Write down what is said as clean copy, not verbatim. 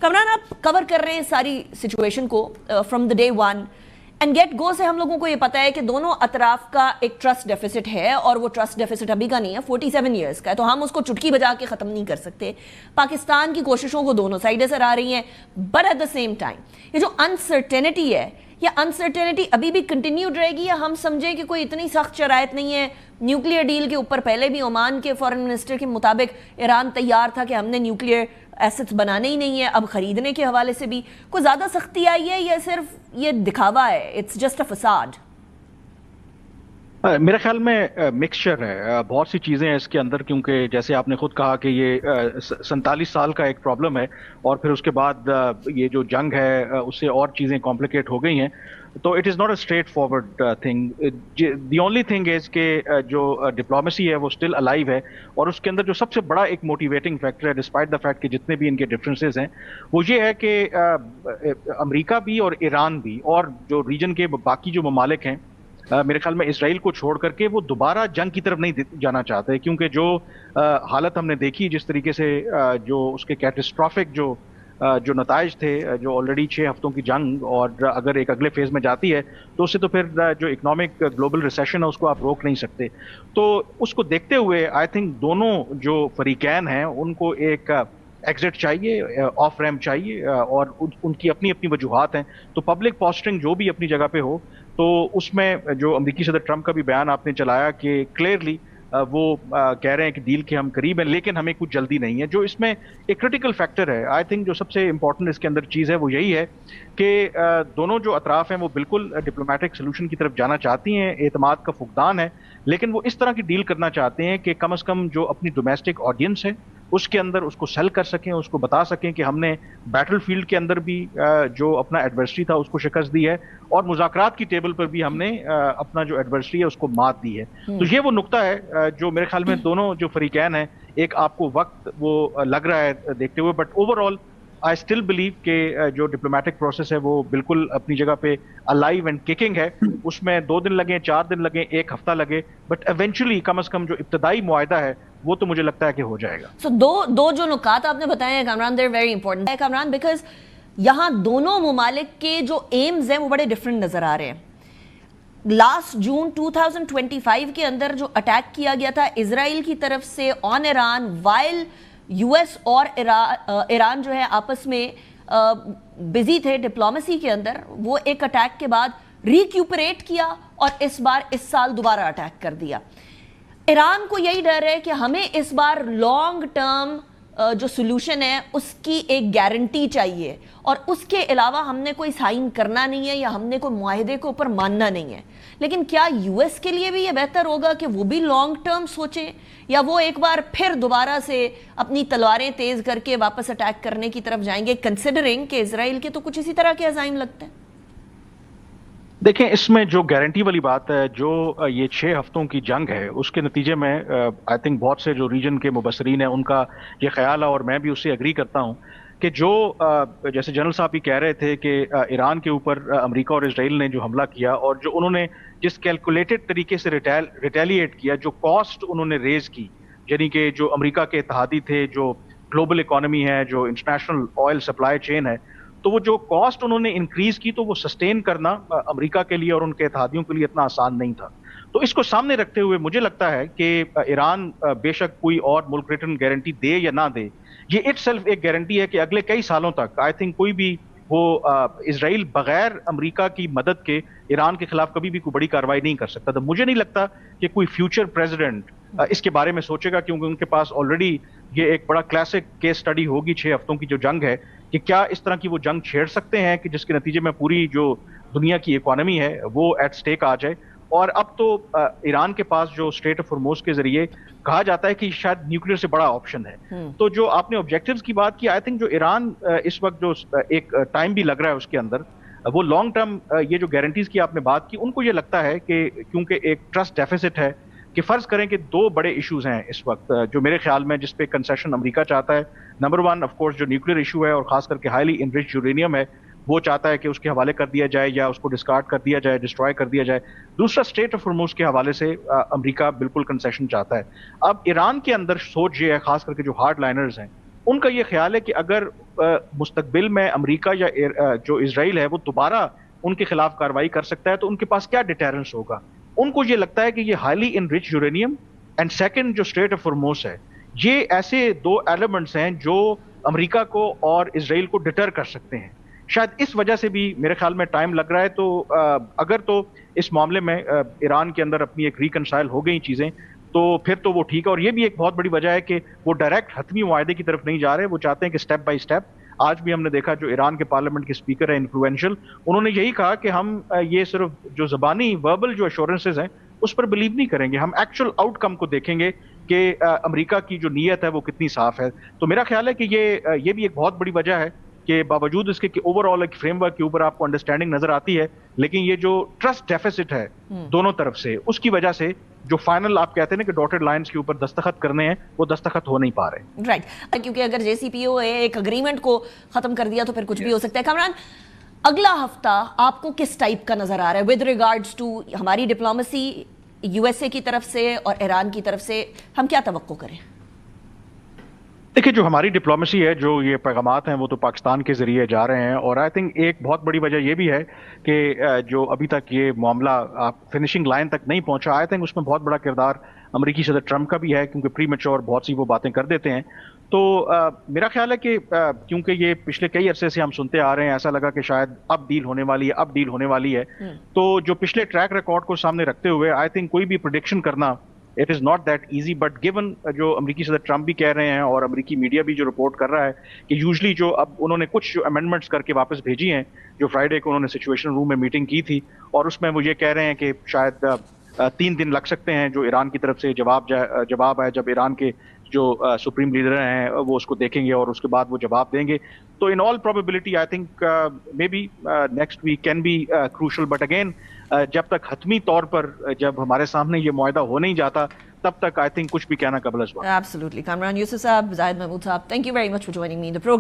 کامران آپ کور کر رہے ہیں ساری سچویشن کو from the day one, and get go سے ہم لوگوں کو یہ پتا ہے کہ دونوں اطراف کا ایک ٹرسٹ ڈیفیسٹ ہے، اور وہ ٹرسٹ ڈیفیسٹ ابھی کا نہیں ہے، 47 ایئرس کا ہے، تو ہم اس کو چٹکی بجا کے ختم نہیں کر سکتے. پاکستان کی کوششوں کو دونوں سائڈ سے آ رہی ہیں، but at the same time یہ جو انسرٹینٹی ہے، یہ انسرٹینٹی ابھی بھی کنٹینیوڈ رہے گی، یا ہم سمجھیں کہ کوئی اتنی سخت شرائط نہیں ہے؟ نیوکلیئر ڈیل کے اوپر پہلے بھی عمان کے فورن منسٹر کے مطابق ایران تیار تھا کہ ہم نے نیوکلیئر ایسٹس بنانے ہی نہیں ہے، اب خریدنے کے حوالے سے بھی کوئی زیادہ سختی آئی ہے، یا صرف یہ دکھاوا ہے، اٹس جسٹ اے فساد؟ میرے خیال میں مکسچر ہے، بہت سی چیزیں ہیں اس کے اندر، کیونکہ جیسے آپ نے خود کہا کہ یہ 47 سال کا ایک پرابلم ہے، اور پھر اس کے بعد یہ جو جنگ ہے اس سے اور چیزیں کمپلیکیٹ ہو گئی ہیں. تو it is not a straight forward thing. The only thing is کہ جو ڈپلومیسی ہے وہ اسٹل الائیو ہے، اور اس کے اندر جو سب سے بڑا ایک موٹیویٹنگ فیکٹر ہے ڈسپائٹ دا فیکٹ کہ جتنے بھی ان کے ڈفرینسز ہیں، وہ یہ ہے کہ امریکہ بھی اور ایران بھی اور جو ریجن کے باقی جو ممالک ہیں، میرے خیال میں اسرائیل کو چھوڑ کر کے وہ دوبارہ جنگ کی طرف نہیں جانا چاہتے، کیونکہ جو حالت ہم نے دیکھی جس طریقے سے جو اس کے کیٹسٹرافک جو نتائج تھے، جو آلریڈی 6 ہفتوں کی جنگ، اور اگر ایک اگلے فیز میں جاتی ہے تو اس سے تو پھر جو اکنامک گلوبل ریسیشن ہے اس کو آپ روک نہیں سکتے. تو اس کو دیکھتے ہوئے آئی تھنک دونوں جو فریقین ہیں ان کو ایک ایگزٹ چاہیے، آف ریمپ چاہیے، اور ان کی اپنی اپنی وجوہات ہیں. تو پبلک پوسٹرنگ جو بھی اپنی جگہ پہ ہو، تو اس میں جو امریکی صدر ٹرمپ کا بھی بیان آپ نے چلایا کہ کلیئرلی وہ کہہ رہے ہیں کہ ڈیل کے ہم قریب ہیں، لیکن ہمیں کچھ جلدی نہیں ہے. جو اس میں ایک کرٹیکل فیکٹر ہے، آئی تھنک جو سب سے امپورٹنٹ اس کے اندر چیز ہے وہ یہی ہے کہ دونوں جو اطراف ہیں وہ بالکل ڈپلومیٹک سولوشن کی طرف جانا چاہتی ہیں، اعتماد کا فقدان ہے، لیکن وہ اس طرح کی ڈیل کرنا چاہتے ہیں کہ کم از کم جو اپنی ڈومیسٹک آڈینس ہے اس کے اندر اس کو سیل کر سکیں، اس کو بتا سکیں کہ ہم نے بیٹل فیلڈ کے اندر بھی جو اپنا ایڈورسری تھا اس کو شکست دی ہے، اور مذاکرات کی ٹیبل پر بھی ہم نے اپنا جو ایڈورسری ہے اس کو مات دی ہے. تو یہ وہ نقطہ ہے جو میرے خیال میں دونوں جو فریقین ہیں، ایک آپ کو وقت وہ لگ رہا ہے دیکھتے ہوئے، but over all I still believe کہ جو ڈپلومیٹک پروسیس ہے وہ بالکل اپنی جگہ پہ الائیو اینڈ ککنگ ہے. اس میں 2 دن لگیں، 4 دن لگیں، 1 ہفتہ لگے، بٹ ایونچولی کم از کم جو ابتدائی معاہدہ ہے وہ تو مجھے لگتا ہے کہ ہو جائے گا. سو دو جو نکات آپ نے بتائے ہیں کامران، دیر ویری امپورٹنٹ ہے کامران، بیکاز یہاں دونوں ممالک کے جو ایمز ہیں وہ بڑے ڈفرینٹ نظر آ رہے ہیں. لاسٹ جون 2025 کے اندر جو اٹیک کیا گیا تھا اسرائیل کی طرف سے آن ایران، وائل یو ایس اور ایران جو ہے آپس میں بزی تھے ڈپلومیسی کے اندر، وہ ایک اٹیک کے بعد ریکیوپریٹ کیا، اور اس بار اس سال دوبارہ اٹیک کر دیا. ایران کو یہی ڈر ہے کہ ہمیں اس بار لانگ ٹرم جو سولوشن ہے اس کی ایک گارنٹی چاہیے، اور اس کے علاوہ ہم نے کوئی سائن کرنا نہیں ہے، یا ہم نے کوئی معاہدے کے اوپر ماننا نہیں ہے. لیکن کیا یو ایس کے لیے بھی یہ بہتر ہوگا کہ وہ بھی لانگ ٹرم سوچیں، یا وہ ایک بار پھر دوبارہ سے اپنی تلواریں تیز کر کے واپس اٹیک کرنے کی طرف جائیں گے، کنسیڈرنگ کہ اسرائیل کے تو کچھ اسی طرح کے عزائم لگتے ہیں؟ دیکھیں، اس میں جو گارنٹی والی بات ہے، جو یہ 6 ہفتوں کی جنگ ہے اس کے نتیجے میں آئی تھنک بہت سے جو ریجن کے مبصرین ہیں ان کا یہ خیال ہے، اور میں بھی اس سے اگری کرتا ہوں کہ جو جیسے جنرل صاحب بھی کہہ رہے تھے کہ ایران کے اوپر امریکہ اور اسرائیل نے جو حملہ کیا، اور جو انہوں نے جس کیلکولیٹڈ طریقے سے ریٹیلیٹ کیا، جو کاسٹ انہوں نے ریز کی، یعنی کہ جو امریکہ کے اتحادی تھے، جو گلوبل اکانومی ہے، جو انٹرنیشنل آئل سپلائی چین ہے، تو وہ جو کاسٹ انہوں نے انکریز کی تو وہ سسٹین کرنا امریکہ کے لیے اور ان کے اتحادیوں کے لیے اتنا آسان نہیں تھا. تو اس کو سامنے رکھتے ہوئے مجھے لگتا ہے کہ ایران بے شک کوئی اور ملک ریٹرن گارنٹی دے یا نہ دے، یہ اٹ سیلف ایک گارنٹی ہے کہ اگلے کئی سالوں تک آئی تھنک کوئی بھی وہ اسرائیل بغیر امریکہ کی مدد کے ایران کے خلاف کبھی بھی کوئی بڑی کارروائی نہیں کر سکتا. تو مجھے نہیں لگتا کہ کوئی فیوچر پریزیڈنٹ اس کے بارے میں سوچے گا، کیونکہ ان کے پاس آلریڈی یہ ایک بڑا کلاسک کیس سٹڈی ہوگی 6 ہفتوں کی جو جنگ ہے، کہ کیا اس طرح کی وہ جنگ چھیڑ سکتے ہیں کہ جس کے نتیجے میں پوری جو دنیا کی اکانومی ہے وہ ایٹ سٹیک آ جائے. اور اب تو ایران کے پاس جو اسٹریٹ آف ہرموز کے ذریعے کہا جاتا ہے کہ شاید نیوکلیئر سے بڑا آپشن ہے. تو جو آپ نے آبجیکٹیوز کی بات کی، آئی تھنک جو ایران اس وقت جو ایک ٹائم بھی لگ رہا ہے اس کے اندر، وہ لانگ ٹرم یہ جو گارنٹیز کی آپ نے بات کی، ان کو یہ لگتا ہے کہ کیونکہ ایک ٹرسٹ ڈیفیسٹ ہے، کہ فرض کریں کہ 2 بڑے ایشوز ہیں اس وقت جو میرے خیال میں جس پہ کنسیشن امریکہ چاہتا ہے. نمبر 1 آف کورس جو نیوکلیئر ایشو ہے، اور خاص کر کے ہائیلی انریچڈ یورینیم ہے، وہ چاہتا ہے کہ اس کے حوالے کر دیا جائے یا اس کو ڈسکارڈ کر دیا جائے، ڈسٹروائے کر دیا جائے. دوسرا اسٹریٹ آف ہرموز کے حوالے سے امریکہ بالکل کنسیشن چاہتا ہے. اب ایران کے اندر سوچ یہ ہے، خاص کر کے جو ہارڈ لائنرز ہیں ان کا یہ خیال ہے کہ اگر مستقبل میں امریکہ یا جو اسرائیل ہے وہ دوبارہ ان کے خلاف کارروائی کر سکتا ہے تو ان کے پاس کیا ڈیٹرنس ہوگا. ان کو یہ لگتا ہے کہ یہ highly enrich uranium and second جو اسٹریٹ آف ہارموز ہے, یہ ایسے دو ایلیمنٹس ہیں جو امریکہ کو اور اسرائیل کو ڈٹر کر سکتے ہیں. شاید اس وجہ سے بھی میرے خیال میں ٹائم لگ رہا ہے. تو اگر تو اس معاملے میں ایران کے اندر اپنی ایک ریکنسائل ہو گئی چیزیں تو پھر تو وہ ٹھیک ہے. اور یہ بھی ایک بہت بڑی وجہ ہے کہ وہ ڈائریکٹ حتمی معاہدے کی طرف نہیں جا رہے, وہ چاہتے ہیں کہ سٹیپ بائی سٹیپ. آج بھی ہم نے دیکھا جو ایران کے پارلیمنٹ کے اسپیکر ہیں انفلوئنشل, انہوں نے یہی کہا کہ ہم یہ صرف جو زبانی وربل جو ایشورنسز ہیں اس پر بلیو نہیں کریں گے, ہم ایکچوئل آؤٹ کم کو دیکھیں گے کہ امریکہ کی جو نیت ہے وہ کتنی صاف ہے. تو میرا خیال ہے کہ یہ بھی ایک بہت بڑی وجہ ہے کہ باوجود اس کے کہ اوور آل ایک فریم ورک کے اوپر آپ کو انڈرسٹینڈنگ نظر آتی ہے, لیکن یہ جو ٹرسٹ ڈیفیسٹ ہے دونوں طرف سے, اس کی وجہ سے جو فائنل آپ کہتے ہیں نا کہ ڈاٹڈ لائنز کے اوپر دستخط کرنے ہیں وہ دستخط ہو نہیں پا رہے. رائٹ, کیونکہ اگر جے سی پی او ایک اگریمنٹ کو ختم کر دیا تو پھر کچھ بھی ہو سکتا ہے. کامران, اگلا ہفتہ آپ کو کس ٹائپ کا نظر آ رہا ہے ود ریگارڈز ٹو ہماری ڈپلومیسی یو ایس اے کی طرف سے اور ایران کی طرف سے, ہم کیا توقع کریں؟ دیکھیں, جو ہماری ڈپلومیسی ہے, جو یہ پیغامات ہیں وہ تو پاکستان کے ذریعے جا رہے ہیں, اور آئی تھنک ایک بہت بڑی وجہ یہ بھی ہے کہ جو ابھی تک یہ معاملہ فنشنگ لائن تک نہیں پہنچا, آئی تھنک اس میں بہت بڑا کردار امریکی صدر ٹرمپ کا بھی ہے, کیونکہ پری میچور بہت سی وہ باتیں کر دیتے ہیں. تو میرا خیال ہے کہ کیونکہ یہ پچھلے کئی عرصے سے ہم سنتے آ رہے ہیں, ایسا لگا کہ شاید اب ڈیل ہونے والی ہے, اب ڈیل ہونے والی ہے, تو جو پچھلے ٹریک ریکارڈ کو سامنے رکھتے ہوئے آئی تھنک کوئی بھی پریڈکشن کرنا it is not that easy. But given جو امریکی صدر ٹرمپ بھی کہہ رہے ہیں اور امریکی میڈیا بھی جو رپورٹ کر رہا ہے کہ یوزلی جو اب انہوں نے کچھ جو امینڈمنٹس کر کے واپس بھیجی ہیں, جو فرائیڈے کو انہوں نے سچویشن روم میں میٹنگ کی تھی, اور اس میں وہ یہ کہہ رہے ہیں کہ شاید 3 دن لگ سکتے ہیں جو ایران کی طرف سے جواب ہے, جب ایران کے جو سپریم لیڈر ہیں وہ اس کو دیکھیں گے اور اس کے بعد وہ جواب دیں گے. تو in all probability I think may be next week can be crucial. But again جب تک حتمی طور پر جب ہمارے سامنے یہ معاہدہ ہو نہیں جاتا تب تک آئی تھنک کچھ بھی کہنا قبل از وقت. Absolutely. Kamran Yusuf صاحب, Zahid Mahmood صاحب, thank you very much for joining me in the program.